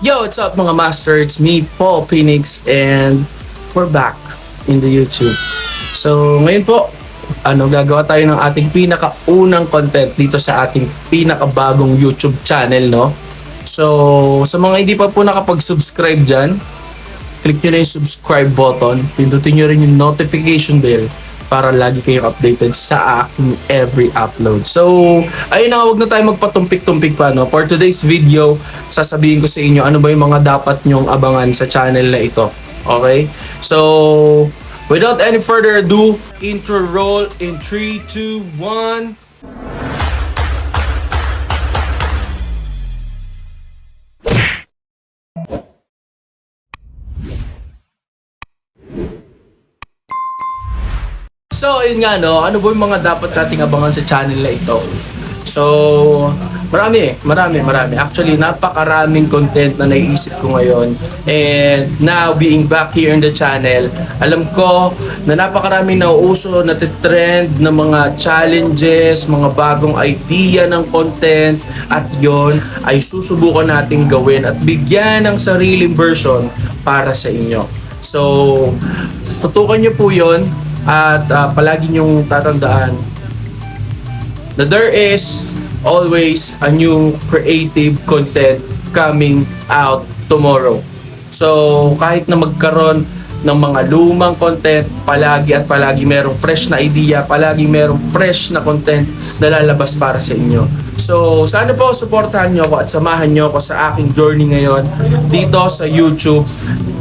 Yo, what's up mga master? It's me, Paul Phoenix, and we're back in the YouTube. So, ngayon po, gagawa tayo ng ating pinakaunang content dito sa ating pinakabagong YouTube channel, no? So, sa mga hindi pa po nakapag-subscribe dyan, click nyo na yung subscribe button, pindutin nyo rin yung notification bell para lagi kayong updated sa aking every upload. So, ayun na, huwag na tayo magpatumpik-tumpik pa, no? For today's video, sasabihin ko sa inyo ano ba yung mga dapat nyong abangan sa channel na ito. Okay? So, without any further ado, intro roll in 3, 2, 1. So, ayun nga, no? Ano ba yung mga dapat nating abangan sa channel na ito? So, marami. Actually, napakaraming content na naiisip ko ngayon. And now, being back here in the channel, alam ko na napakaraming nauuso, natitrend na mga challenges, mga bagong idea ng content. At yon ay susubukan nating gawin at bigyan ng sariling version para sa inyo. So, tutukan nyo po yon. At palagi nyong tatandaan na there is always a new creative content coming out tomorrow. So, kahit na magkaroon ng mga lumang content, palagi merong fresh na idea, palagi merong fresh na content na lalabas para sa inyo. So, sana po suportahan nyo ako at samahan nyo ako sa aking journey ngayon dito sa YouTube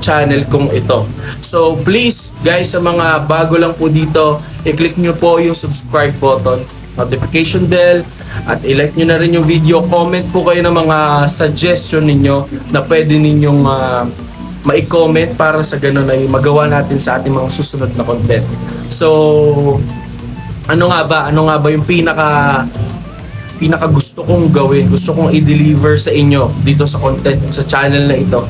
channel kong ito. So, please, guys, sa mga bago lang po dito, i-click nyo po yung subscribe button, notification bell, at i-like nyo na rin yung video. Comment po kayo ng mga suggestion ninyo na pwede ninyong ma-comment para sa ganun ay magawa natin sa ating mga susunod na content. So, ano nga ba yung pinaka gusto kong gawin, gusto kong i-deliver sa inyo dito sa content sa channel na ito?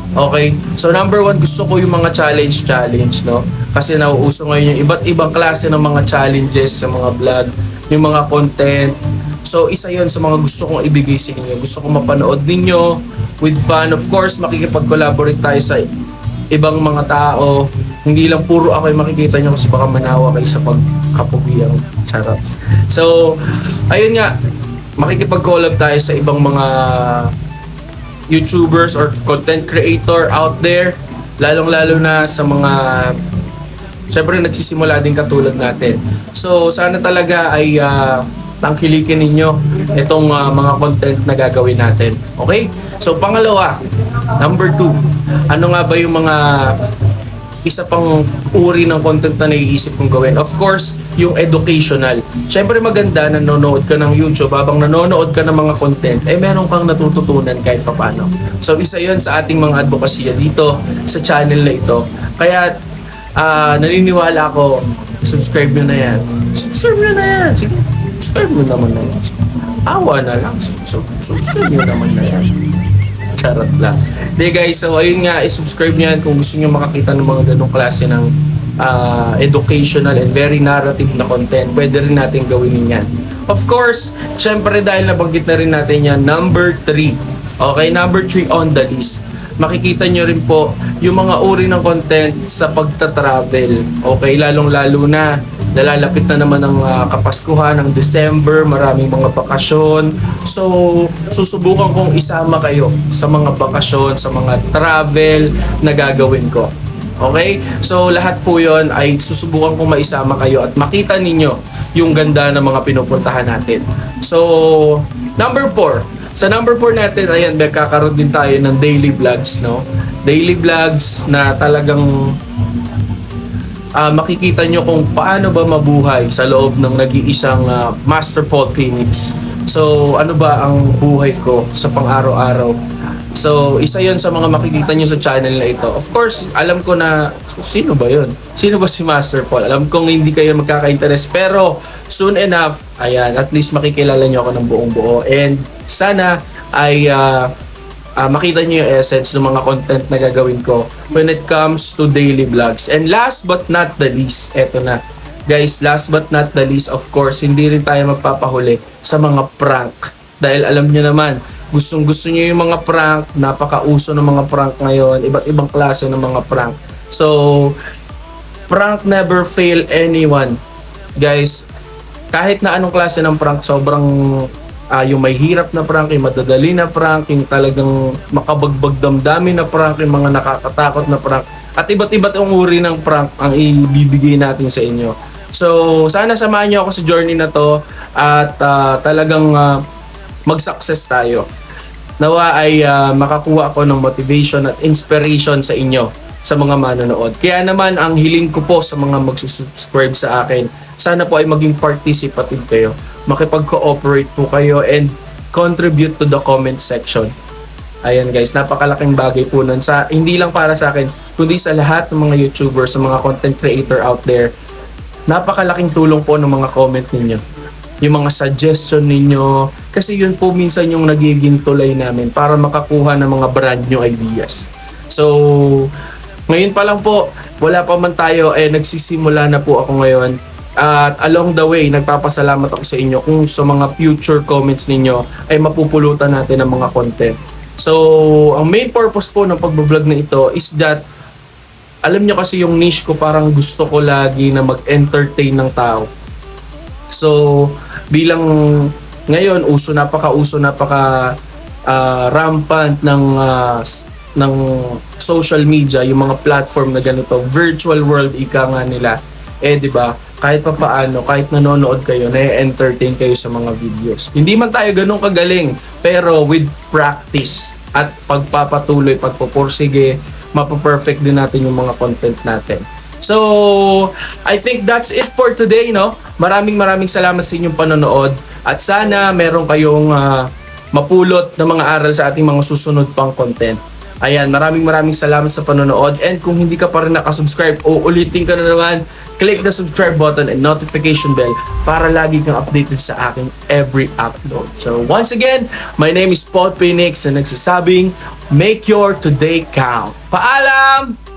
Okay? So, number one, gusto ko yung mga challenge, no? Kasi nauuso ngayon yung iba't ibang klase ng mga challenges sa mga vlog, yung mga content. So, isa yon sa mga gusto kong ibigay sa inyo. Gusto kong mapanood ninyo with fun. Of course, makikipag-collaborate tayo sa ibang mga tao. Hindi lang puro ako yung makikita nyo kasi baka manawa kayo sa pagkapugiyang charot. So, ayun nga, makikipag-collab tayo sa ibang mga YouTubers or content creator out there, lalong-lalo na sa mga syempre nagsisimula din katulad natin. So sana talaga ay tangkilikin ninyo itong mga content na gagawin natin. Okay? So pangalawa, number 2, ano nga ba yung mga isa pang uri ng content na naiisip kong gawin? Of course, yung educational. Siyempre maganda na nanonood ka ng YouTube, habang nanonood ka ng mga content, meron kang natututunan kahit paano. So isa yon sa ating mga advokasya dito sa channel na ito. Kaya naniniwala ako, subscribe nyo na yan. Subscribe nyo na yan. Sige, subscribe nyo naman na yan. Awa na lang. Subscribe nyo naman na yan. Charot lang. Hey guys, so ayun nga, i-subscribe nyo yan kung gusto nyo makakita ng mga ganong klase ng educational and very narrative na content. Pwede rin natin gawin yan. Of course, syempre dahil nabanggit na rin natin yan, number 3. Okay, number 3 on the list. Makikita nyo rin po yung mga uri ng content sa pagta-travel. Okay, lalong-lalo na nalalapit na naman ang Kapaskuhan ng December, maraming mga bakasyon. So, susubukan kong isama kayo sa mga bakasyon, sa mga travel na gagawin ko. Okay? So, lahat po yon ay susubukan kong maisama kayo at makita ninyo yung ganda ng mga pinupuntahan natin. So, number 4. Sa number 4 natin, ayan, magkakaroon din tayo ng daily vlogs, no? Daily vlogs na talagang makikita nyo kung paano ba mabuhay sa loob ng nag-iisang Master Paul Phoenix. So, ano ba ang buhay ko sa pang-araw-araw? So, isa yon sa mga makikita nyo sa channel na ito. Of course, alam ko na, sino ba yun? Sino ba si Master Paul? Alam kong hindi kayo magkaka-interest, pero soon enough, ayan, at least makikilala nyo ako ng buong buo. And sana ay makita nyo yung essence ng mga content na gagawin ko when it comes to daily vlogs. And last but not the least, eto na. Guys, last but not the least, of course, hindi rin tayo magpapahuli sa mga prank. Dahil alam nyo naman, gustong gusto nyo yung mga prank, napakauso ng mga prank ngayon, iba't ibang klase ng mga prank. So, prank never fail anyone. Guys, kahit na anong klase ng prank, sobrang yung may hirap na prank, yung madadali na prank, yung talagang makabagbag damdamin na prank, yung mga nakakatakot na prank, at iba't iba't ang uri ng prank ang ibibigay natin sa inyo. So, sana samahan nyo ako sa journey na to at talagang mag-success tayo. Nawa ay makakuha ako ng motivation at inspiration sa inyo, sa mga manonood. Kaya naman, ang hiling ko po sa mga magsusubscribe sa akin, sana po ay maging participative kayo. Makipag-cooperate po kayo and contribute to the comment section. Ayan guys, napakalaking bagay po nun. Hindi lang para sa akin, kundi sa lahat ng mga YouTubers, sa mga content creator out there. Napakalaking tulong po ng mga comment ninyo. Yung mga suggestion ninyo. Kasi yun po minsan yung nagiging tulay namin para makakuha ng mga brand new ideas. So, ngayon pa lang po, wala pa man tayo, nagsisimula na po ako ngayon. At along the way, nagpapasalamat ako sa inyo kung sa mga future comments ninyo ay mapupulutan natin ng mga content. So, ang main purpose po ng pagbablog na ito is that alam nyo kasi yung niche ko, parang gusto ko lagi na mag-entertain ng tao. So, bilang ngayon, rampant ng social media, yung mga platform na ganito, virtual world ika nga nila. Di ba? Kahit pa paano, kahit nanonood kayo, na-entertain kayo sa mga videos. Hindi man tayo ganun kagaling, pero with practice at pagpapatuloy, pagpupursige, mapaperfect din natin yung mga content natin. So, I think that's it for today, no? Maraming salamat sa inyong panonood at sana meron kayong mapulot ng mga aral sa ating mga susunod pang content. Ayan, maraming salamat sa panonood, and kung hindi ka pa rin nakasubscribe, ulitin ka na naman, click the subscribe button and notification bell para lagi kang updated sa aking every upload. So once again, my name is Paul Phoenix na nagsasabing, make your today count. Paalam!